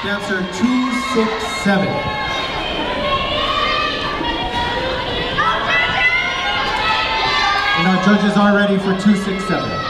Dancer 267. And our judges are ready for 267.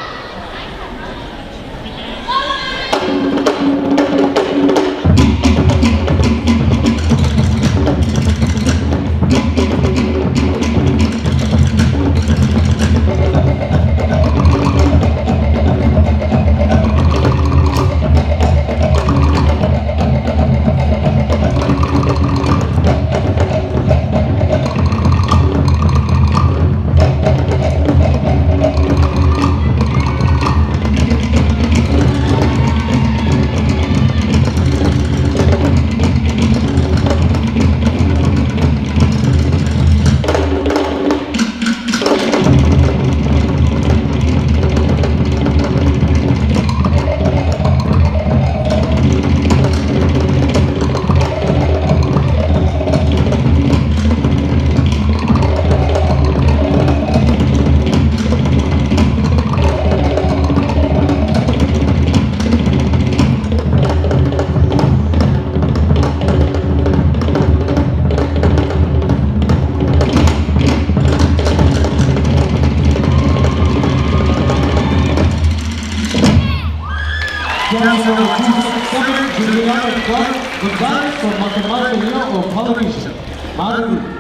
Dancer 267, Juliana, goodbye from Makamae of Polynesian.